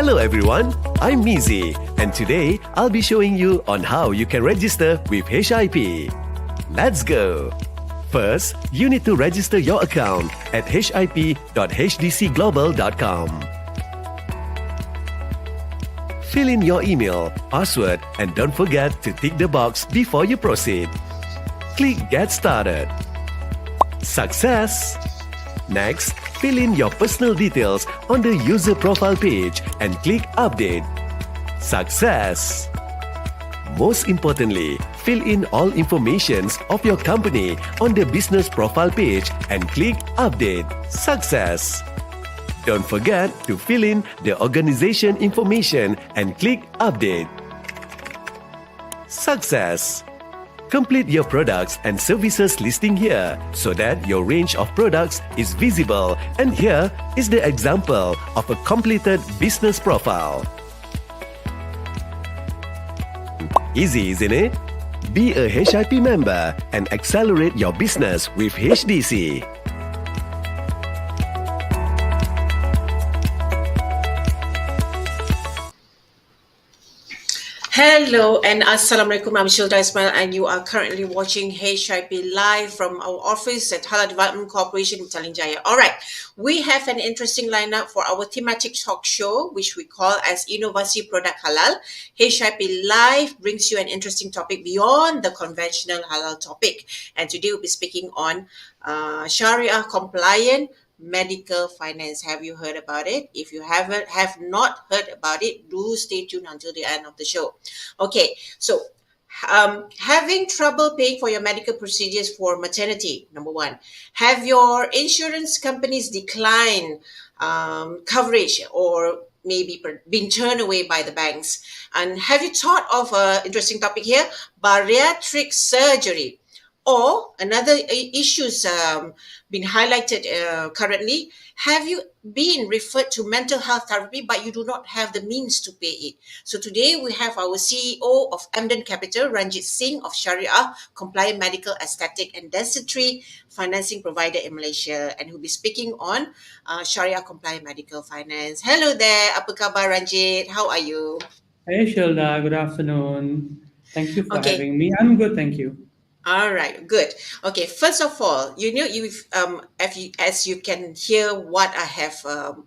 Hello everyone, I'm Mizi, and today I'll be showing you on how you can register with HIP. Let's go! First, you need to register your account at hip.hdcglobal.com. Fill in your email, password, and don't forget to tick the box before you proceed. Click Get Started. Success! Next, fill in your personal details on the user profile page and click Update. Success! Most importantly, fill in all informations of your company on the business profile page and click Update. Success! Don't forget to fill in the organization information and click Update. Success! Complete your products and services listing here so that your range of products is visible, and here is the example of a completed business profile. Easy, isn't it? Be a HIP member and accelerate your business with HDC. Hello and Assalamualaikum. I'm Shilda Ismail and you are currently watching HIP live from our office at Halal Development Corporation in Talinjaya. Alright, we have an interesting lineup for our thematic talk show which we call as Inovasi Produk Halal. HIP Live brings you an interesting topic beyond the conventional halal topic, and today we'll be speaking on Shariah Compliant Medical Finance. Have you heard about it? If you have not heard about it, do stay tuned until the end of the show. Okay, so having trouble paying for your medical procedures for maternity, number one. Have your insurance companies declined coverage or maybe been turned away by the banks? And have you thought of an interesting topic here, bariatric surgery? Or another issues been highlighted currently, have you been referred to mental health therapy but you do not have the means to pay it? So today we have our CEO of Amden Capital, Ranjit Singh of Shariah Compliant Medical, Aesthetic and Dentistry Financing Provider in Malaysia, and he'll be speaking on Shariah Compliant Medical Finance. Hello there, apa khabar Ranjit? How are you? Hey Shilda, good afternoon. Thank you for having me. I'm good, thank you. All right, good. Okay, first of all, as you can hear what I have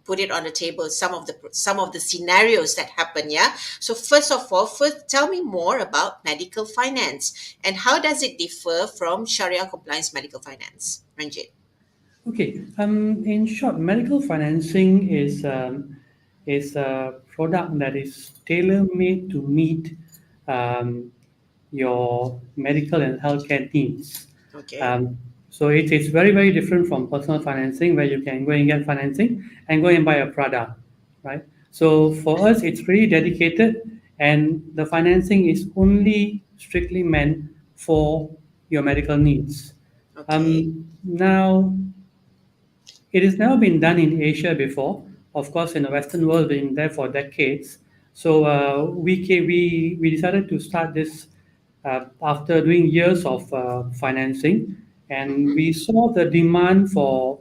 put it on the table, some of the scenarios that happen. Yeah. So first of all, tell me more about medical finance and how does it differ from Sharia compliance medical finance, Ranjit? Okay. In short, medical financing is a product that is tailor-made to meet your medical and healthcare needs. Okay. So it is very, very different from personal financing, where you can go and get financing and go and buy a product, right? So for us, it's really dedicated, and the financing is only strictly meant for your medical needs. Okay. Now, it has never been done in Asia before. Of course, in the Western world, been there for decades. So we decided to start this after doing years of financing, and we saw the demand for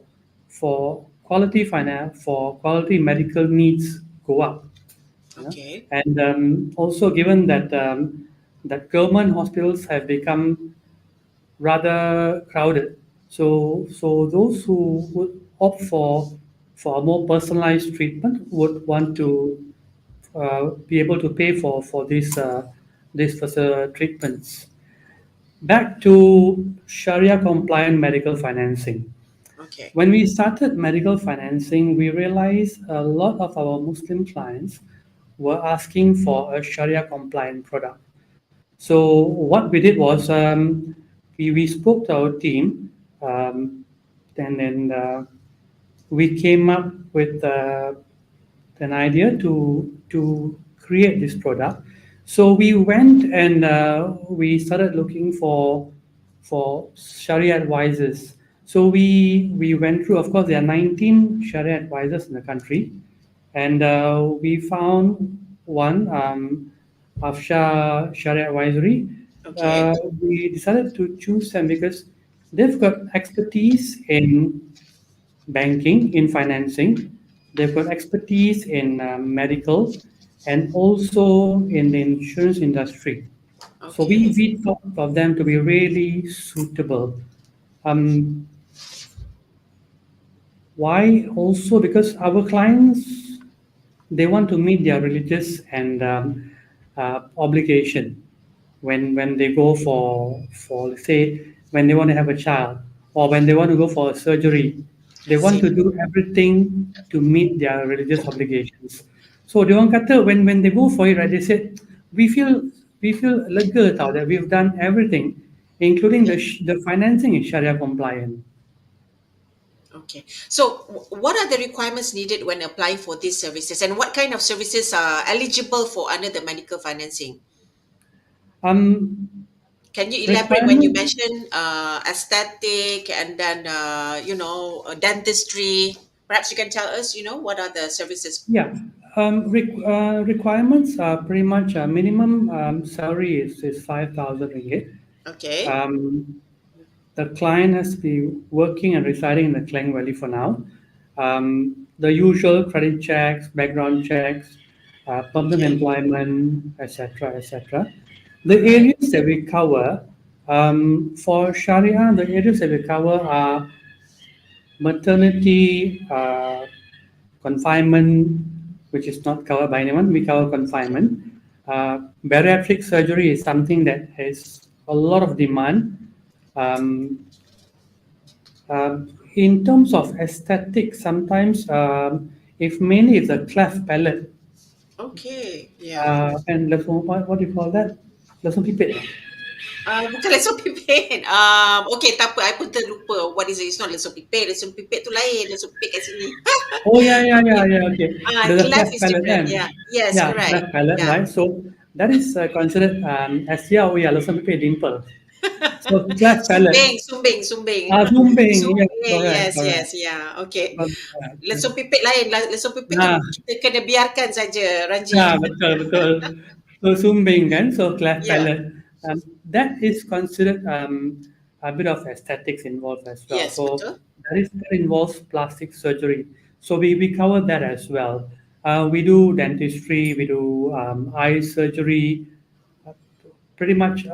quality finance, for quality medical needs go up. Okay. And also given that that government hospitals have become rather crowded, so those who would opt for a more personalized treatment would want to be able to pay for these treatments. Back to Sharia compliant medical financing. Okay. When we started medical financing, we realized a lot of our Muslim clients were asking for a Sharia compliant product. So what we did was we spoke to our team, and then we came up with an idea to create this product. So we went and we started looking for Sharia advisors. So we went through. Of course, there are 19 Sharia advisors in the country, and we found one, Afsha Sharia Advisory. Okay. We decided to choose them because they've got expertise in banking, in financing. They've got expertise in medical and also in the insurance industry. So Okay. we thought of them to be really suitable. Um, why also? Because our clients, they want to meet their religious and obligation when they go for let's say when they want to have a child or when they want to go for a surgery, I they want see. to do everything to meet their religious obligations. So dia orang kata when they go for it, right, they said we feel we feel lega tau that we've done everything, including Okay. the financing is Sharia compliant. Okay. So, what are the requirements needed when applying for these services, and what kind of services are eligible for under the medical financing? Um, Can you elaborate when you requirement mention aesthetic and then dentistry? Perhaps you can tell us, what are the services? Yeah. Requirements are pretty much minimum salary is 5,000 ringgit. Okay. Um, the client has to be working and residing in the Klang Valley for now. The usual credit checks, background checks, permanent Okay. employment, etc., etc. The All right. areas that we cover for Sharia, the areas that we cover are maternity, confinement, which is not covered by anyone. We cover Okay. confinement. Bariatric surgery is something that has a lot of demand. Um, in terms of aesthetics, sometimes if mainly if the cleft palate Okay. Yeah. and what do you call that? Lesung pipit. Bukan lesung pipit. Okay, tak apa. I pun terlupa. What is it? It's not lesung pipit. Lesung pipit tu lain. Lesung pipit kat sini. Oh yeah, yeah, yeah, Okay. yeah. Okay, the Cleft cleft is palate, different. then. Yeah. Yes, Yeah, correct. cleft palate, Yeah. right? So that is considered as yeah, oh yeah, lesung pipit dimple. So cleft palate. Sumbing. Sumbing, yes, Sumbing, correct, yes, correct. yes, yeah. Okay. Correct. Lesung pipit lain. Lesung pipit tu Nah, kita kena biarkan saja, nah, Ranjit. betul, betul. So sumbing kan, so cleft Yeah. palate. That is considered a bit of aesthetics involved as well. Yes, So betul. that involves plastic surgery. So we cover that as well. We do dentistry, we do eye surgery, uh, pretty much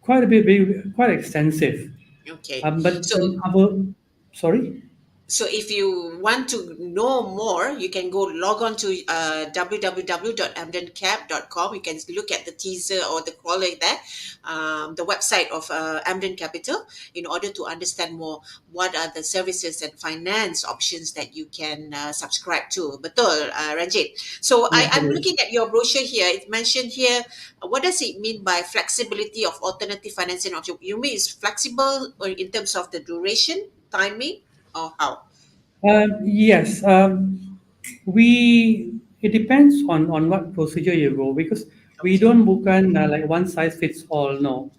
quite a bit, quite extensive. Okay. But So our, sorry? if you want to know more, you can go log on to www.amdencap.com. You can look at the teaser or the crawler there, the website of Amden Capital, in order to understand more what are the services and finance options that you can subscribe to. Betul, Ranjit. So Yeah, I'm betul. looking at your brochure here. It's mentioned here. What does it mean by flexibility of alternative financing option? You mean it's flexible or in terms of the duration, timing, or how? Yes, we it depends on what procedure you go because we Okay. don't bukan like one size fits all. No,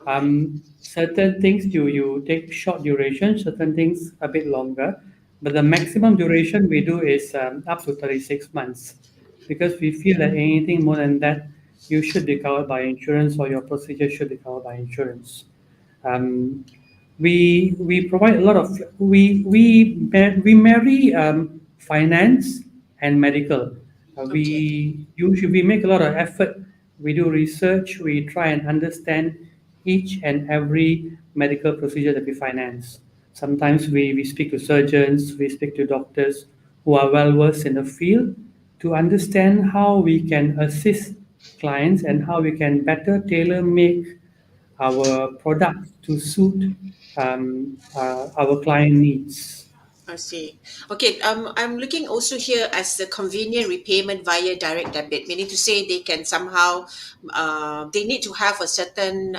All right. certain things you take short duration, certain things a bit longer, but the maximum duration we do is up to 36 months because we feel that anything more than that you should be covered by insurance or your procedure should be covered by insurance. Um, we provide a lot of we marry finance and medical. Okay. We make a lot of effort. We do research. We try and understand each and every medical procedure that we finance. Sometimes we speak to surgeons, we speak to doctors who are well versed in the field to understand how we can assist clients and how we can better tailor make our product to suit our client needs. I see. Okay. I'm looking also here as the convenient repayment via direct debit, meaning to say they can somehow, they need to have a certain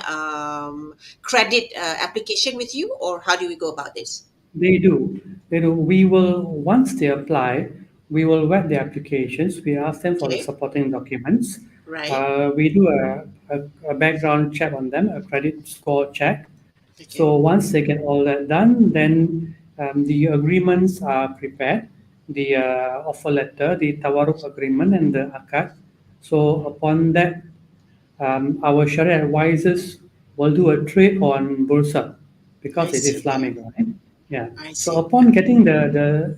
credit application with you, or how do we go about this? They do. They do. We will, once they apply, we will vet their applications. We ask them for the Okay. supporting documents. Right. We do a background check on them, a credit score check. Okay. So once they get all that done, then the agreements are prepared, the offer letter, the tawaruk agreement, and the akad. So upon that, our Sharia advisors will do a trade on Bursa because I it's see. Islamic, right? Yeah. I So see. upon getting the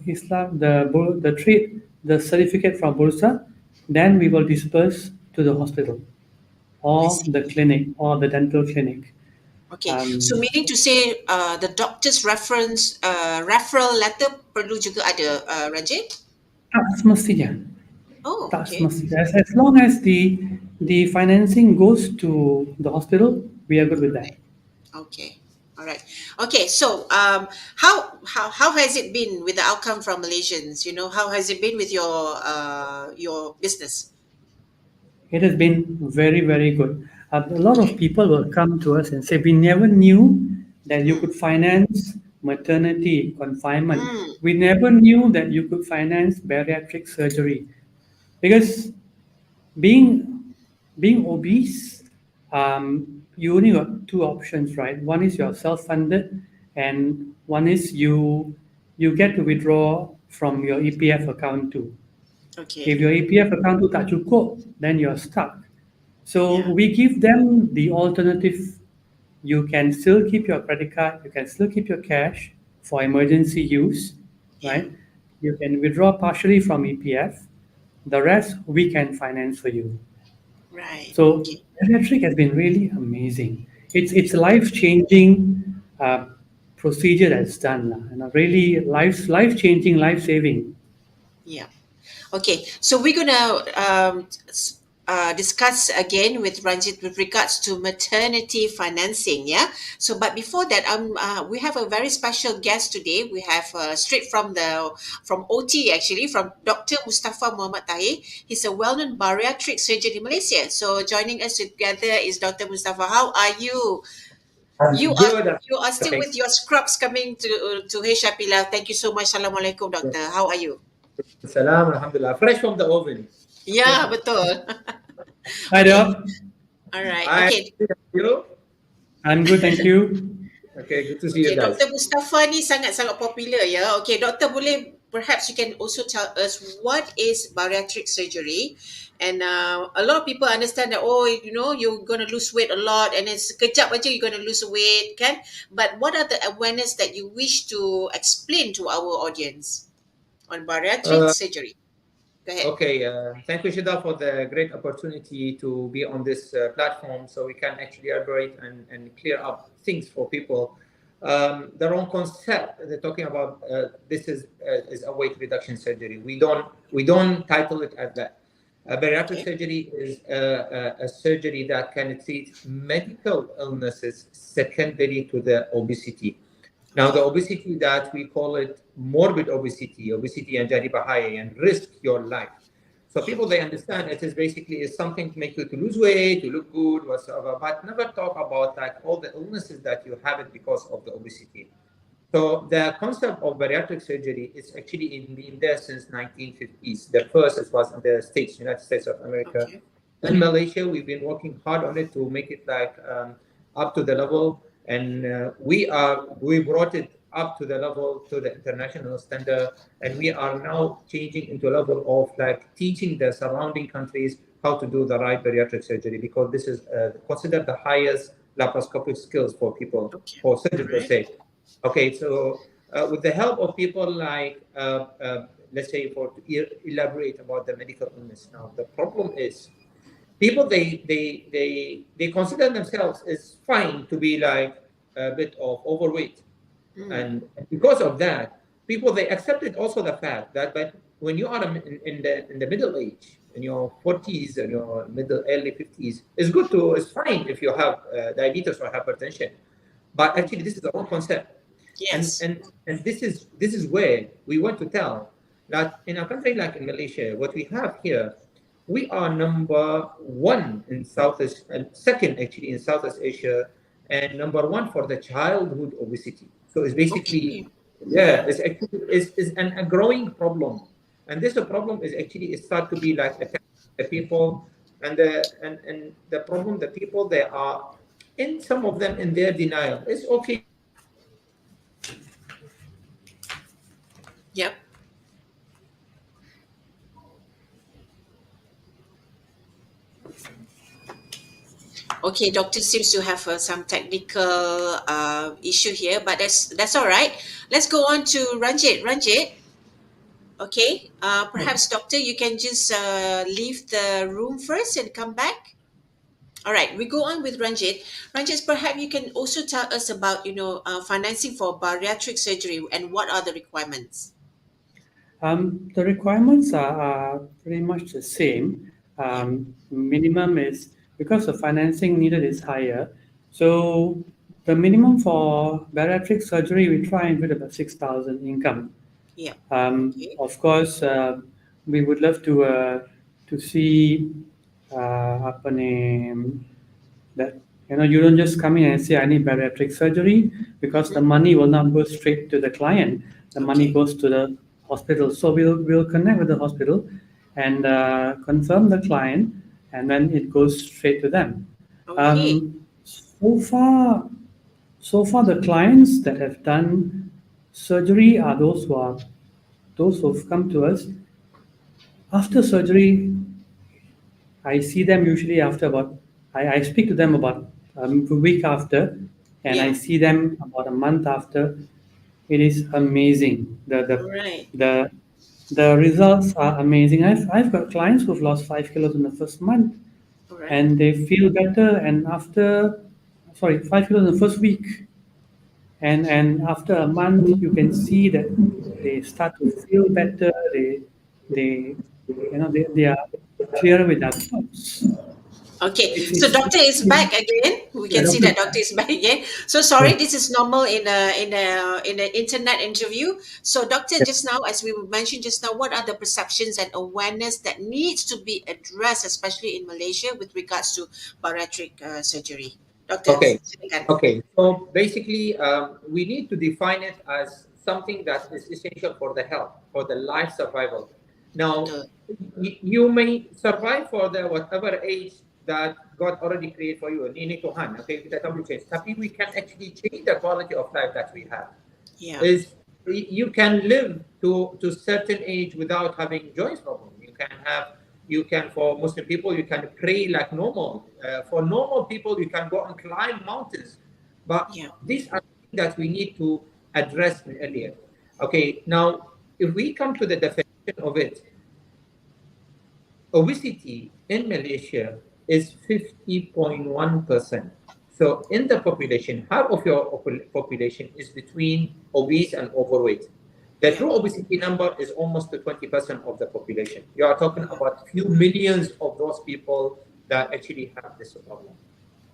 trade the certificate from Bursa, then we will disperse to the hospital I or the see. clinic or the dental clinic. Okay, so Um, meaning to say, the doctor's referral letter perlu juga ada, Ranjit? tak semestinya, Oh, tak okay. semestinya. As long as the financing goes to the hospital, we are good with that. Okay. All right. Okay. So, how has it been with the outcome from Malaysians? You know, how has it been with your business? It has been very, very good. A lot of Okay. people will come to us and say, "We never knew that you Mm. could finance maternity confinement. Mm. We never knew that you could finance bariatric surgery." Because being being obese, you only got two options, right? One is you're self-funded, and one is you get to withdraw from your EPF account too. If Okay. your EPF account tu tak cukup, then you're stuck. So Yeah. we give them the alternative. You can still keep your credit card, you can still keep your cash for emergency use, Yeah. right? You can withdraw partially from EPF. The rest we can finance for you. Right. So Okay. bariatric has been really amazing. It's a life changing procedure that's done, and a really life changing, life saving. Yeah. Okay, so we're gonna discuss again with Ranjit with regards to maternity financing. Yeah. So, but before that, we have a very special guest today. We have straight from OT actually from Dr. Mustafa Mohammed Taher. He's a well-known bariatric surgeon in Malaysia. So, joining us together is Dr. Mustafa. How are you? You I'm are good. you are still Thank with your scrubs coming to HIP Live. Thank you so much. Assalamualaikum, you. doctor. How are you? Salam, alhamdulillah. Fresh from the oven. Yeah, betul. Hi, Okay. Doc. All right. Hi, Okay. you. I'm good, thank you. Okay, good to see you Okay. guys. Dr. Mustafa ni sangat-sangat popular ya. Okay. Doktor boleh perhaps you can also tell us what is bariatric surgery, and a lot of people understand that, oh, you know, you're gonna lose weight a lot and then sekejap aja you're gonna lose weight kan, but what are the awareness that you wish to explain to our audience on bariatric Uh, surgery? Go ahead. okay, thank you, Shida, for the great opportunity to be on this platform so we can actually elaborate and clear up things for people. The wrong concept they're talking about, this is a weight reduction surgery. We don't title it as that. Bariatric Okay. surgery is a surgery that can treat medical illnesses secondary to the obesity. Now, the Okay. obesity that we call it morbid obesity and jadi bahaya and risk your life. So Yeah. people, they understand it is basically is something to make you to lose weight, to look good, whatsoever, but never talk about like all the illnesses that you have it because of the obesity. So the concept of bariatric surgery is actually been there since 1950s. The first it was in the States, United States of America. Okay. In Malaysia, we've been working hard on it to make it like up to the level, and we brought it up to the level to the international standard, and we are now changing into a level of like teaching the surrounding countries how to do the right bariatric surgery because this is considered the highest laparoscopic skills for people Okay. for All surgeons per right. se. Okay, so with the help of people like, let's say, for to elaborate about the medical illness. Now, the problem is people they consider themselves as fine to be like a bit of overweight, Mm. and because of that, people they accepted also the fact that but when you are in the middle age, in your 40s and your middle early 50s, it's fine if you have diabetes or hypertension, but actually this is the wrong concept. and Yes. and and this is where we want to tell that in a country like in Malaysia, what we have here, we are number one in Southeast, and second actually in Southeast Asia, and number one for the childhood obesity. So it's basically, Okay. yeah, it's actually a growing problem, and this problem is actually it start to be like the people, and the problem the people they are in, some of them in their denial. It's okay. Yep. Okay, doctor seems to have some technical issue here, but that's all right. Let's go on to Ranjit. Ranjit, okay. Perhaps doctor, you can just leave the room first and come back. All right, we go on with Ranjit. Ranjit, perhaps you can also tell us about financing for bariatric surgery and what are the requirements. The requirements are pretty much the same. Yeah. Minimum is because the financing needed is higher. So the minimum for bariatric surgery, we try and with about 6,000 income. Yeah. Okay. Of course, we would love to see apa name that you don't just come in and say I need bariatric surgery because the money will not go straight to the client. The money Okay. goes to the hospital. So we'll connect with the hospital and confirm the client, and then it goes straight to them. Okay. So far, the clients that have done surgery are those who've come to us after surgery. I see them usually after I speak to them about a week after, and I Yeah. see them about a month after. It is amazing. All right. The results are amazing. I've got clients who've lost 5 kilos in the first month, All right. and they feel better. And after, sorry, 5 kilos in the first week, and after a month, you can see that they start to feel better. They they are clearer with their thoughts. Okay, so It's doctor is back again. We yeah, can see doctor. that doctor is back again. So sorry, Yeah, this is normal in an internet interview. So doctor, yeah. just now, as we mentioned just now, what are the perceptions and awareness that needs to be addressed, especially in Malaysia, with regards to bariatric surgery? Doctor, Okay. silakan. Okay. So basically, we need to define it as something that is essential for the health, for the life survival. Now, Betul. you may survive for the whatever age that God already created for you. Ini Tuhan, okay, kita tak boleh change. Tapi we can actually change the quality of life that we have. Yeah. Is you can live to certain age without having joints problem. You can for Muslim people you can pray like normal. For normal people you can go and climb mountains, but Yeah. these are things that we need to address earlier. Okay, now if we come to the definition of it, obesity in Malaysia is 50.1%. So in the population, half of your population is between obese and overweight. The Yeah. true obesity number is almost to 20% of the population. You are talking about few millions of those people that actually have this problem.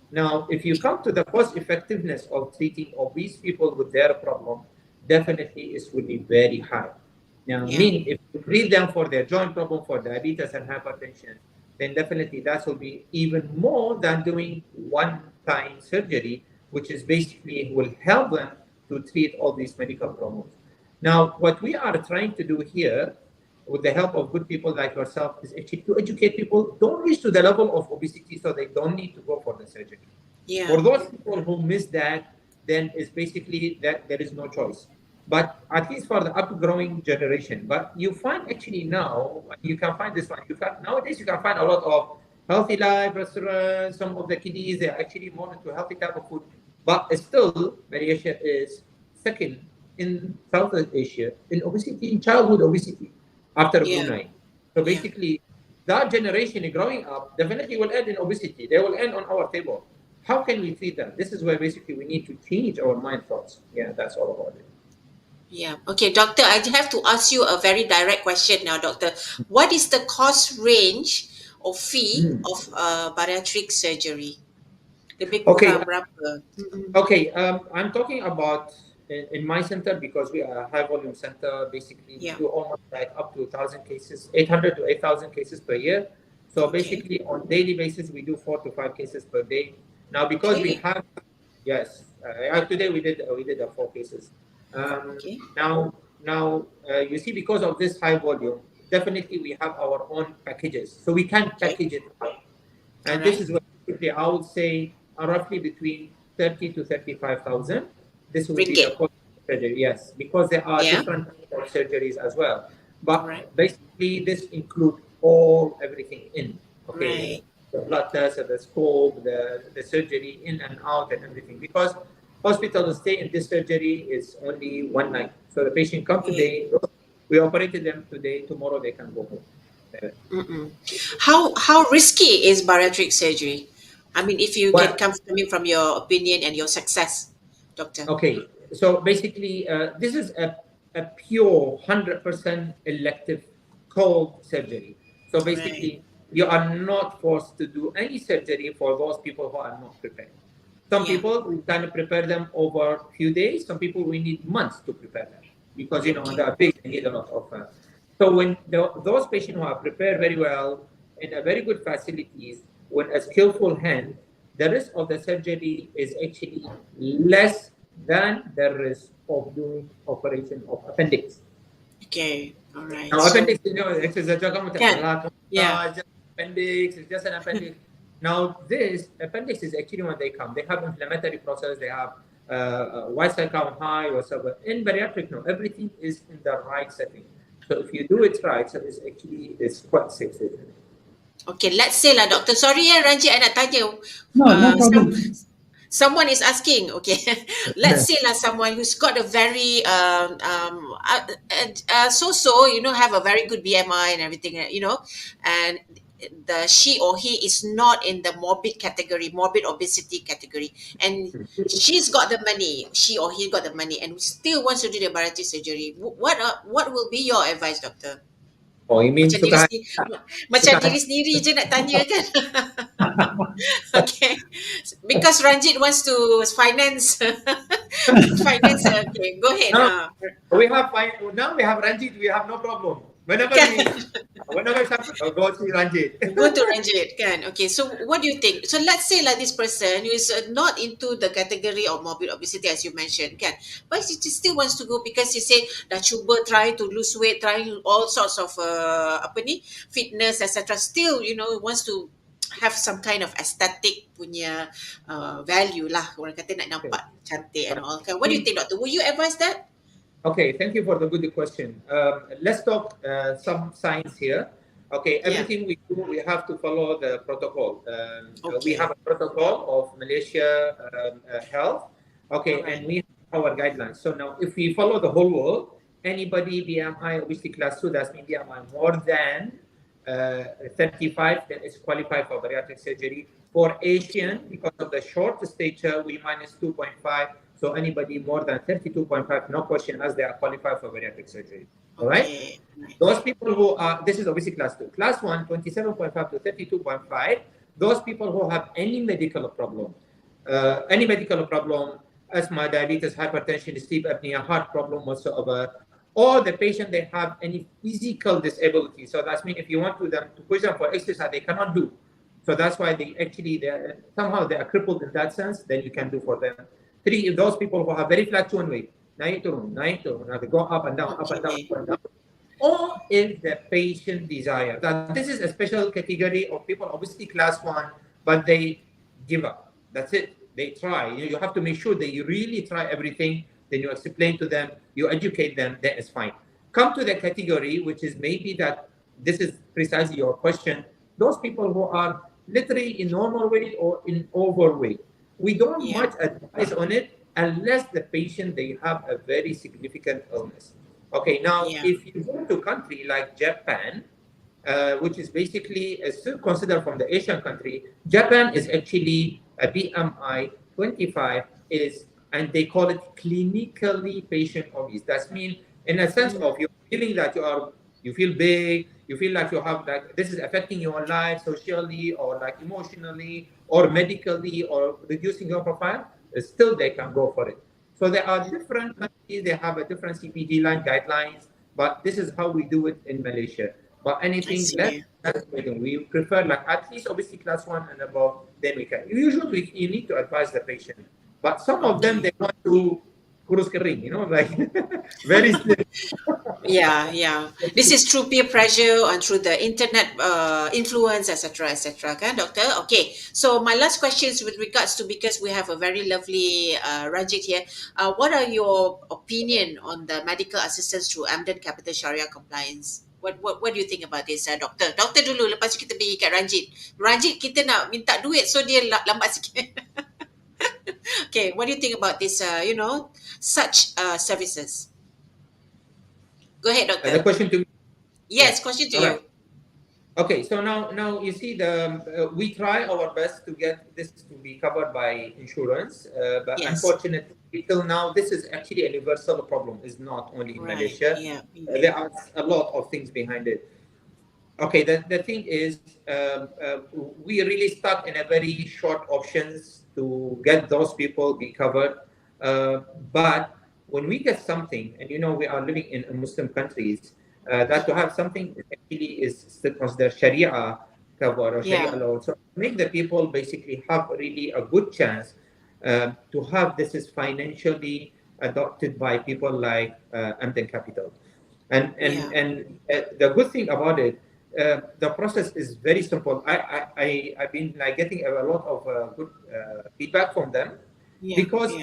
Now, if you come to the cost effectiveness of treating obese people with their problem, definitely it will be very high. Now, Yeah. mean if you treat them for their joint problem, for diabetes and hypertension, then definitely that will be even more than doing one-time surgery, which is basically will help them to treat all these medical problems. Now, what we are trying to do here, with the help of good people like yourself, is actually to educate people. Don't reach to the level of obesity so they don't need to go for the surgery. Yeah. For those people who miss that, then it's basically that there is no choice. But at least for the upgrowing generation, but you find actually now you can find this one. Nowadays you can find a lot of healthy life restaurants. Some of the kiddies they are actually more into healthy type of food, but still Malaysia is second in Southeast Asia in obesity, in childhood obesity, after Yeah. Brunei. So Yeah. basically, that generation growing up definitely will end in obesity. They will end on our table. How can we treat them? This is where basically we need to change our mind thoughts. Yeah, that's all about it. Yeah. Okay, doctor, I have to ask you a very direct question now, doctor. What is the cost range or fee Mm. of bariatric surgery? Lebih Okay, kurang berapa? Mm-mm. okay. I'm talking about in my center because we are a high volume center. Basically, we Yeah. do almost like up to 1,000 cases, 800 to 8,000 cases per year. So Okay. basically, on daily basis, we do 4 to 5 cases per day. Now, because we Okay. have yes, today we did 4 cases. Okay. Now you see because of this high volume, definitely we have our own packages, so we can Okay. package it up. All And this right. is what basically I would say roughly between 30 to 35,000. This will be the Ringgit. cost of surgery. Yes, because there are Yeah. different types of surgeries as well. All right. But basically, this includes all everything in. Okay. Right. the blood test, the scope, the surgery in and out and everything. Because hospital stay in this surgery is only one night. So the patient come today, we operated them today, tomorrow they can go home. Mm-mm. How risky is bariatric surgery? I mean, if you can Well, come from me from your opinion and your success, doctor. okay, so basically, this is a pure 100% elective cold surgery. So Right. basically, you are not forced to do any surgery for those people who are not prepared. Some Yeah. people, we kind of prepare them over a few days. Some people, we need months to prepare them because, they Okay. are big, they need a lot of. So when those patients who are prepared very well in a very good facilities, with a skillful hand, the risk of the surgery is actually less than the risk of doing operation of appendix. Okay. All right. Now, So appendix, it's a can. Yeah. it's just appendix, it's just an appendix. Now, this appendix is actually when they come, they have inflammatory process, they have white cell count high or so. In bariatric, no, everything is in the right setting. So if you do it right, so it's quite safe. Okay. Let's say lah, doctor. Sorry ya, Ranjit, I nak tanya. No, no Some problem. someone is asking. Okay. Let's say lah, someone who's got a very so have a very good BMI and everything, and she or he is not in the morbid category, morbid obesity category, and she's got the money, she or he got the money, and still wants to do the bariatric surgery. What will be your advice, doctor? Oh, you mean Macam diri suka sendiri, macam suka diri sendiri je nak tanya kan. Okay, because Ranjit wants to finance finance. Okay, go ahead. now we have now we have Ranjit, we have no problem. Whenever something, go see Ranjit. Go to Ranjit, kan? Okay, so what do you think? So let's say like this person who is not into the category of morbid obesity as you mentioned, kan? But he still wants to go because he said dah cuba try to lose weight, trying all sorts of fitness, etc. Still, wants to have some kind of aesthetic punya value lah. Orang kata nak nampak cantik and all. Kan? What do you think, doctor? Will you advise that? Okay, thank you for the good question. Let's talk some science here. Okay, everything we do, we have to follow the protocol. We have a protocol of Malaysia Health. Okay, and we have our guidelines. So now, if we follow the whole world, anybody BMI obesity class 2, that's mean BMI more than 35, then it's qualified for bariatric surgery. For Asian, because of the short stature, we minus 2.5. So anybody more than 32.5, no question as they are qualified for bariatric surgery. All right? Those people who are, this is obviously class 2. Class 1, 27.5 to 32.5, those people who have any medical problem, asthma, diabetes, hypertension, sleep apnea, heart problem whatsoever, or the patient, they have any physical disability. So that's mean if you want them to push them for exercise, they cannot do. So that's why somehow they are crippled in that sense, then you can do for them. 3, if those people who have very fluctuant weight, naik turun, they go up and down, up and down, up and down. Or if the patient desire. Now, this is a special category of people, obviously class 1, but they give up. That's it. They try. You have to make sure that you really try everything. Then you explain to them, you educate them, that is fine. Come to the category, which is maybe that this is precisely your question. Those people who are literally in normal weight or in overweight. We don't much advise on it unless the patient, they have a very significant illness. Okay, now if you go to a country like Japan, which is basically still considered from the Asian country, Japan is actually a BMI 25 and they call it clinically patient obese. That means in a sense of you're feeling that you feel big, you feel like you have this is affecting your life socially or emotionally or medically or reducing your profile, still they can go for it. So there are different countries, they have a different CPG line guidelines, but this is how we do it in Malaysia. But anything less, we prefer at least obviously class 1 and above, then we can. Usually you need to advise the patient. But some of them, they want to kurus kering, very slim. Yeah. This is through peer pressure and through the internet influence, etc., kan, doctor? Okay. So my last question is with regards to, because we have a very lovely Ranjit here. What are your opinion on the medical assistance through Amden Capital Shariah Compliance? What do you think about this, doktor? Doktor dulu, lepas tu kita pergi kat Ranjit. Ranjit, kita nak minta duit, so dia lambat sikit. Okay, what do you think about this? Such services. Go ahead, The doctor. question to me. Yes, question to All you. right. Okay, so now you see we try our best to get this to be covered by insurance, but Yes. unfortunately till now this is actually a universal problem. It's not only in Right. Malaysia. Yeah. There are a lot of things behind it. Okay, the thing is, we really stuck in a very short options to get those people be covered. But when we get something, and we are living in Muslim countries, that to have something actually is still considered Sharia cover or Sharia law. So make the people basically have really a good chance to have this is financially adopted by people like Amden Capital. And the good thing about it, the process is very simple. I've been getting a lot of good feedback from them, because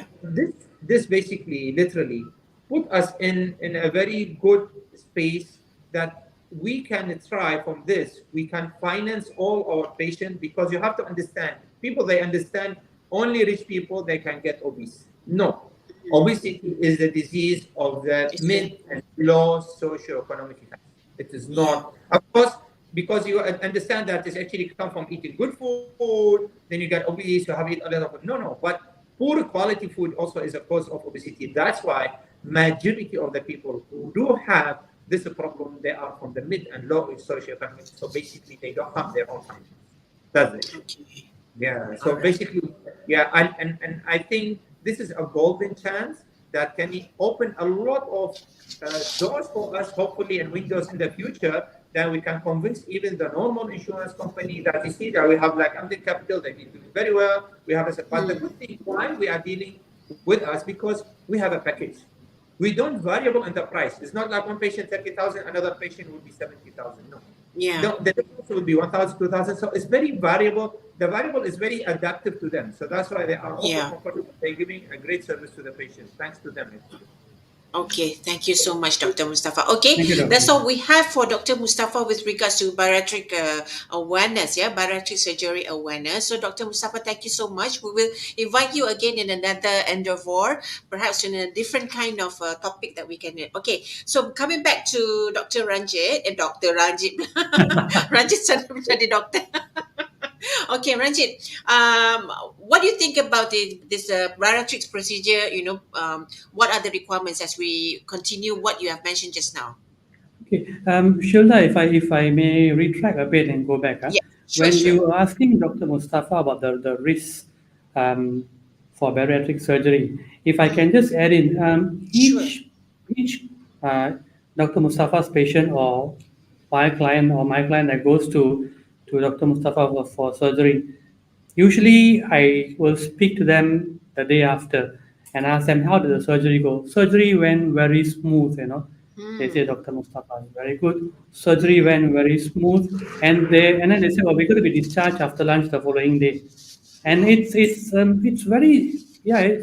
this basically literally put us in a very good space that we can try from this. We can finance all our patients, because you have to understand, people, they understand only rich people they can get obese. No. Obesity is the disease of the mid and low socioeconomic class. It is not, of course, because you understand that it's actually come from eating good food, then you get obese, you have eaten a lot of food. No, but poor quality food also is a cause of obesity. That's why majority of the people who do have this problem, they are from the mid and low socioeconomic. So basically, they don't have their own finances. That's it. Okay. Yeah. So basically, and I think this is a golden chance that can open a lot of doors for us, hopefully, and windows in the future, that we can convince even the normal insurance company that you see that we have like Amden Capital, they do very well. We have but the good thing why we are dealing with us, because we have a package. We don't variable in the price. It's not like one patient 30,000, another patient will be 70,000. No. Yeah. The difference will be 1,000, 2,000. So it's very variable. The variable is very adaptive to them. So that's why they are also comfortable. They're giving a great service to the patient. Thanks to them. Okay, thank you so much, Dr. Mustafa. Okay, Thank you, Dr. that's all we have for Dr. Mustafa with regards to bariatric awareness, bariatric surgery awareness. So, Dr. Mustafa, thank you so much. We will invite you again in another endeavor, perhaps in a different kind of topic that we can. Okay, so coming back to Dr. Ranjit, Dr. Ranjit, Ranjit jadi doctor. Okay, Ranjit, what do you think about this bariatric procedure? What are the requirements as we continue what you have mentioned just now? Okay, Shilda, if I may retract a bit and go back. Yeah, When sure. you were asking Dr. Mustafa about the risks for bariatric surgery, if I can just add in, each Dr. Mustafa's patient or my client that goes to Dr. Mustafa for surgery, usually I will speak to them the day after and ask them how did the surgery go. Surgery went very smooth. They say Dr. Mustafa is very good. Surgery went very smooth, and then they say, "Oh, we're going to be discharged after lunch the following day." And it's very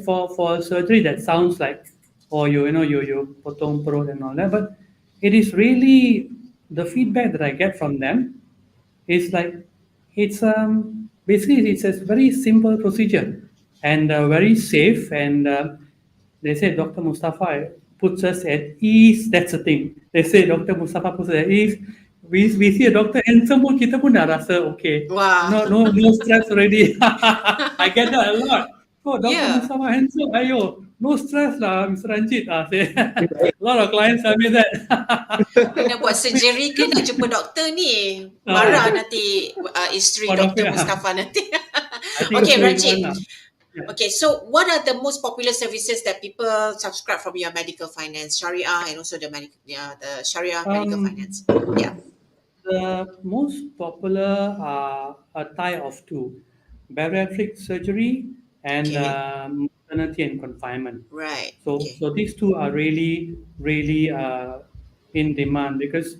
for surgery that sounds like, oh, you potong perut and all that, but it is really the feedback that I get from them is like it's basically it's a very simple procedure and very safe, and they say Dr. Mustafa puts us at ease. That's the thing. They say Dr. Mustafa puts us at ease. We see a doctor handsome pun kita pun dah rasa okay. Wow. No stress already. I get that a lot. Oh, Dr. Yeah. Mustafa handsome. Ayo, no stress lah, Mr. Ranjit. Say. A lot of clients tell me that. Nak buat surgery ke nak jumpa doktor ni? Marah nanti isteri Dr. Mustafa nanti. Okay, Ranjit. Okay, so what are the most popular services that people subscribe from your medical finance, Shariah, and also the Shariah medical finance? Yeah. The most popular are a tie of two: bariatric surgery and maternity and confinement. Right. So these two are really in demand because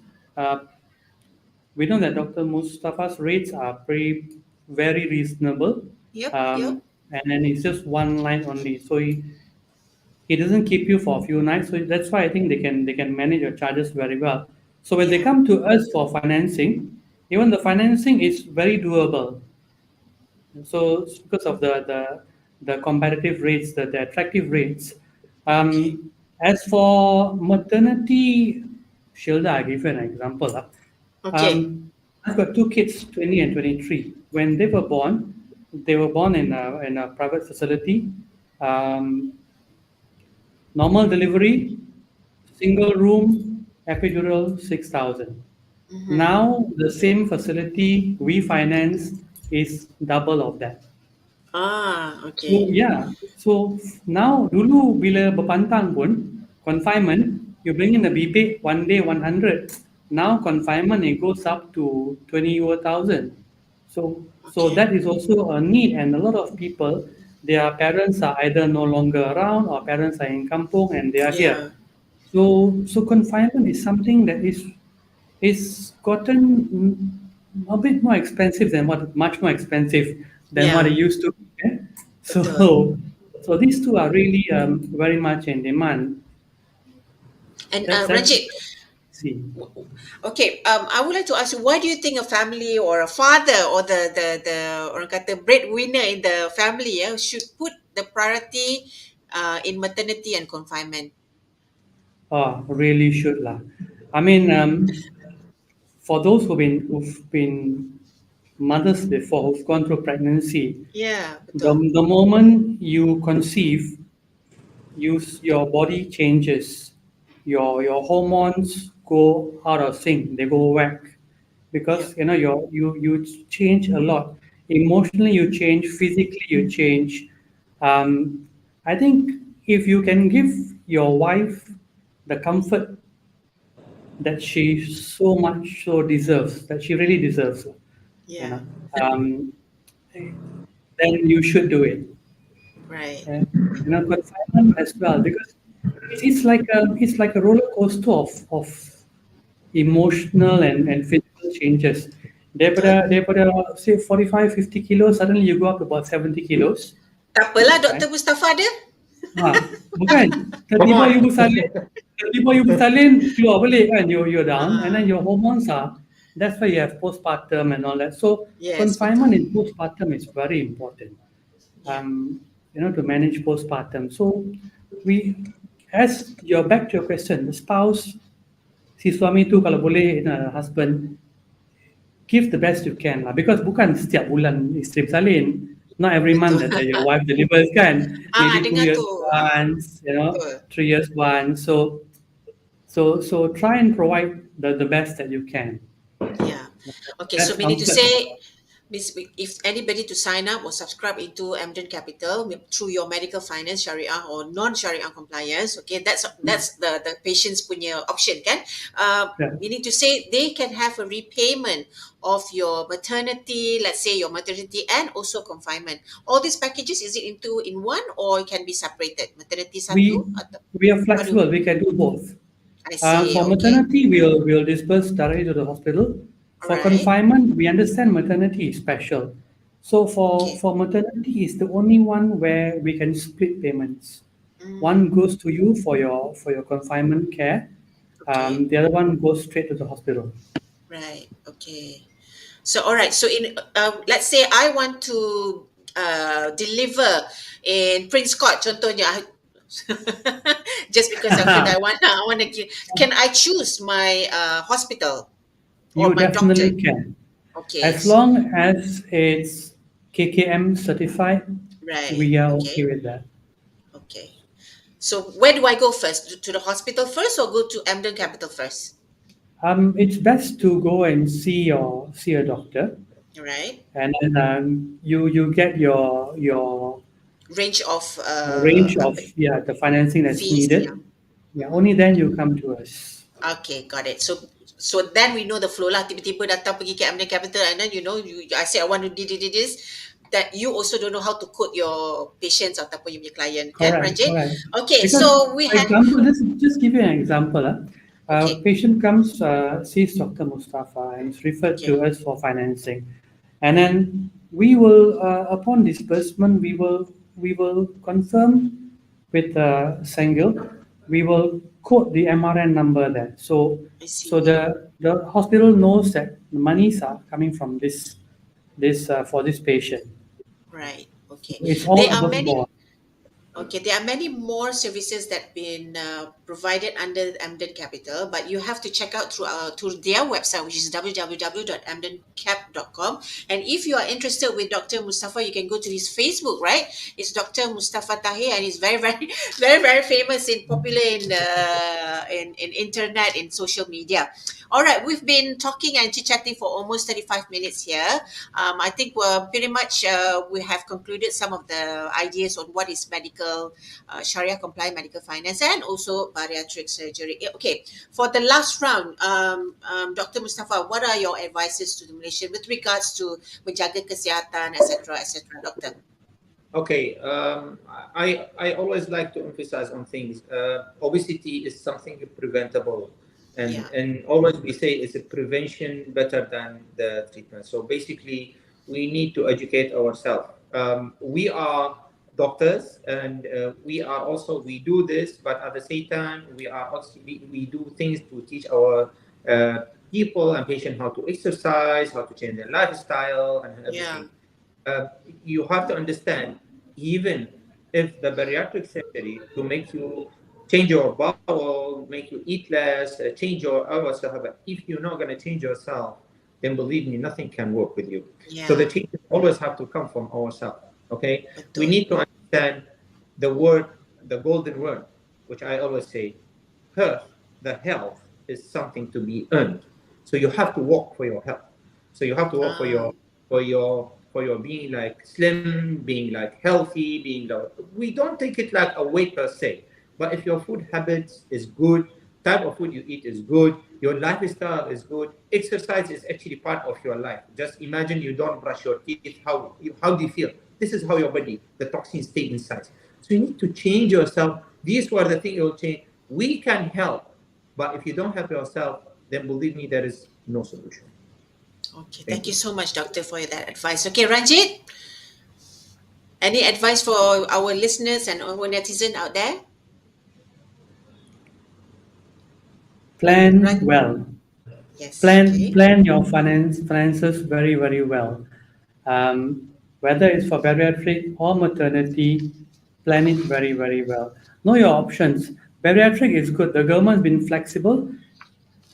we know that Dr. Mustafa's rates are very reasonable. Yep. And then it's just one line only. So he doesn't keep you for a few nights. So that's why I think they can manage your charges very well. So when they Yeah. come to us for financing, even the financing is very doable. So it's because of the competitive rates, the attractive rates. Okay. As for maternity shield, I'll give you an example. Okay. Um, I've got two kids, 20 and 23. When they were born in a private facility. Um, Normal delivery, single room, epidural, 6,000. Mm-hmm. Now the same facility we finance is double of that. Ah, So okay. yeah, so now dulu bila berpantang pun confinement, you bring in the BP one day 100. Now confinement it goes up to 20,000. So Okay. that is also a need, and a lot of people, their parents are either no longer around or parents are in kampung and they are here. Yeah. So confinement is something that is gotten a bit more expensive than what much more expensive than what it Yeah. used to be. Eh? Betul. So these two are really very much in demand. And That's Ranjit, see. okay, I would like to ask you, why do you think a family or a father or the orang kata breadwinner in the family should put the priority in maternity and confinement? Oh, really should lah. I mean, for those who've been mothers before, who've gone through pregnancy, Yeah, the betul. the moment you conceive, your body changes, your hormones go out of sync, they go whack, Yeah, because you change a lot. Emotionally you change, physically you change. um, I think if you can give your wife the comfort that she so much so deserves, that she really deserves, you yeah, know um, then you should do it. right. And confinement as well, because it's like a roller coaster of emotional and physical changes. Betul. Daripada say 45, 50 kilos, suddenly you go up to about 70 kilos. Tak apalah, Right? Dr. Mustafa ada. Ha, bukan. Come Tiba-tiba you on. bersalin, tiba-tiba you bersalin, keluar balik kan, you're down, and then Ah, your hormones that's why you have postpartum and all that. So yes, confinement betul. in postpartum is very important. Yeah, To manage postpartum. So we, as you're back to your question, the spouse, si suami tu kalau boleh, husband, give the best you can lah. Because bukan setiap bulan isteri bersalin. Not every month betul. that your wife delivers kan. Maybe two Dengar years tu. once, Betul. 3 years once. So try and provide the best that you can. Yeah. Okay, so Best meaning to comfort. say, means if anybody to sign up or subscribe into Amden Capital through your medical finance, Shariah or non-Shariah compliance, okay, that's the patient's punya option, kan? Yeah. Meaning to say they can have a repayment of your maternity, let's say your maternity and also confinement. All these packages, is it in one or it can be separated? Maternity We satu atau we are how do flexible. We can do both. I see? For Okay, maternity, we'll disperse directly to the hospital. all For right, confinement, we understand maternity is special. So okay. for maternity is the only one where we can split payments. One Mm, goes to you for your confinement care. okay. The other one goes straight to the hospital. Right. Okay. So, all right. So, in let's say I want to deliver in Prince Court, contohnya, just because I feel that I want to give. Can I choose my hospital or You my doctor? definitely can, Okay. as long as it's KKM certified. Right. We are okay Okay. with that. Okay. So, where do I go first? To the hospital first, or go to Amden Capital first? It's best to go and see a doctor, Right. and then you get your Range of range of, yeah, the financing that's fees. Yeah. needed. Yeah, only then you come to us. Okay, got it. So then we know the flow lah. Tiba-tiba datang pergi ke Amden Capital and then I say I want to do this. That you also don't know how to quote your patients ataupun you punya client, kan, Correct, Ranjit? correct. Okay, Because, so we for have example, just give you an example. okay, Patient comes, sees Dr. Mustafa and is referred okay, to us for financing, and then we will, upon disbursement, we will confirm with Sengil we will quote the MRN number there. So I see. so the hospital knows that the monies are coming from this for this patient. Right. Okay. It's all There are above many. board. Okay, there are many more services that been provided under Amden Capital, but you have to check out through their website, which is www.amdencap.com. And if you are interested with Dr. Mustafa, you can go to his Facebook, right? It's Dr. Mustafa Taher, and he's very, very, very, very famous and popular in internet, in social media. All right, we've been talking and chit-chatting for almost 35 minutes here. I think we're pretty much we have concluded some of the ideas on what is medical, Sharia compliant medical finance, and also bariatric surgery. Okay, for the last round, Dr. Mustafa, what are your advices to the Malaysian with regards to menjaga kesihatan, etc., etc., Doctor? Okay, I always like to emphasize on things. Obesity is something preventable, Yeah. and always we say it's a prevention better than the treatment. So basically, we need to educate ourselves. We are doctors, and we do this, but at the same time, we do things to teach our people and patients how to exercise, how to change their lifestyle, and Yeah. everything. You have to understand, even if the bariatric surgery to make you change your bowel, make you eat less, change your other stuff, but if you're not going to change yourself, then believe me, nothing can work with you. So the Yeah. changes always have to come from ourselves. Okay, we Betul. need to understand the word, the golden word, which I always say, the health is something to be earned. So you have to work for your health. So you have to work for your being like slim, being like healthy, being like, we don't take it like a weight per se, but if your food habits is good, type of food you eat is good, your lifestyle is good, exercise is actually part of your life. Just imagine you don't brush your teeth, how do you feel? This is how your body, the toxins stay inside. So you need to change yourself. These were the things you will change. We can help, but if you don't help yourself, then believe me, there is no solution. Okay, thank you so much, Doctor, for that advice. Okay, Ranjit, any advice for our listeners and our netizen out there? Plan Right. well. Yes. Plan Okay. plan your finances very very well. Whether it's for bariatric or maternity, plan it very very well. Know your options. Bariatric is good. The government's been flexible.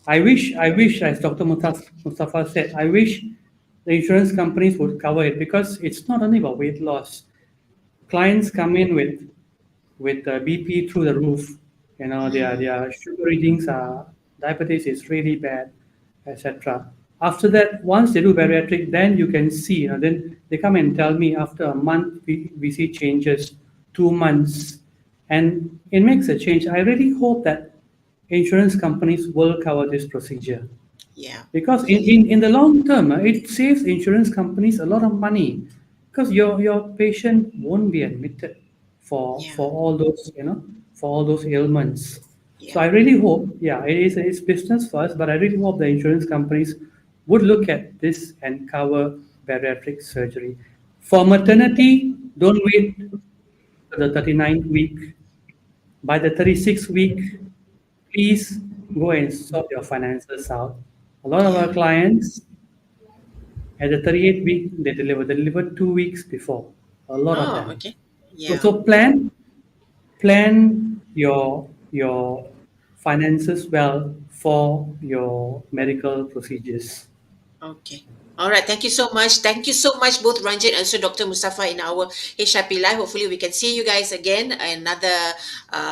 I wish, as Dr. Mustafa said, I wish the insurance companies would cover it because it's not only about weight loss. Clients come in with BP through the roof. You know, their sugar readings are diabetes is really bad, etc. After that, once they do bariatric, then you can see. You know, then they come and tell me after a month we see changes, 2 months, and it makes a change. I really hope that insurance companies will cover this procedure Yeah. because in the long term it saves insurance companies a lot of money because your patient won't be admitted Yeah. for all those for all those ailments. So Yeah. I really hope, yeah, it's business first, but I really hope the insurance companies would look at this and cover bariatric surgery. For maternity, don't wait to the 39th week. By the 36th week, please go and sort your finances out. A lot of our Yeah. clients at the 38th week they deliver 2 weeks before. A lot of Oh, them. okay. So, Yeah. so plan your finances well for your medical procedures. Okay. All right. Thank you so much. Thank you so much, both Ranjit and also Dr. Mustafa in our HIP Live. Hopefully, we can see you guys again in another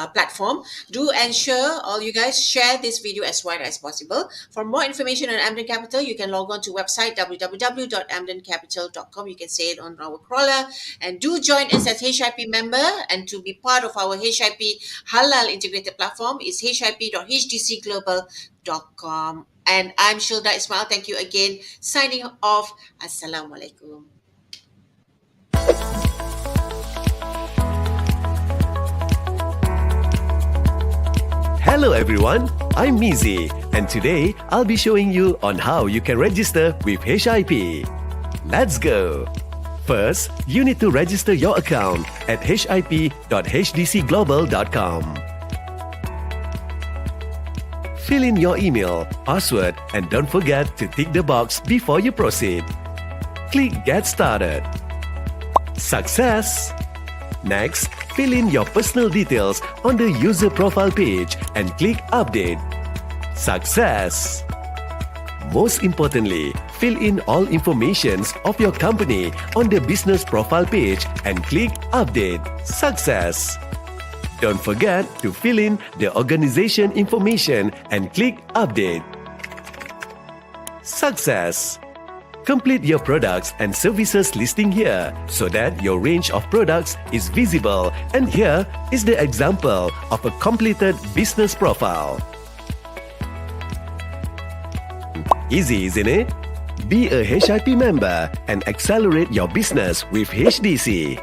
platform. Do ensure all you guys share this video as wide as possible. For more information on Amden Capital, you can log on to website www.amdencapital.com. You can say it on our crawler. And do join us as HIP member. And to be part of our HIP Halal integrated platform is hip.hdcglobal.com. And I'm Shilda Ismail. Thank you again. Signing off. Assalamualaikum. Hello everyone, I'm Mizi, and today I'll be showing you on how you can register with HIP. Let's go! First, you need to register your account at hip.hdcglobal.com. Fill in your email, password, and don't forget to tick the box before you proceed. Click Get Started. Success! Next, fill in your personal details on the user profile page and click Update. Success! Most importantly, fill in all informations of your company on the business profile page and click Update. Success! Don't forget to fill in the organization information and click Update. Success! Complete your products and services listing here so that your range of products is visible, and here is the example of a completed business profile. Easy, isn't it? Be a HIP member and accelerate your business with HDC.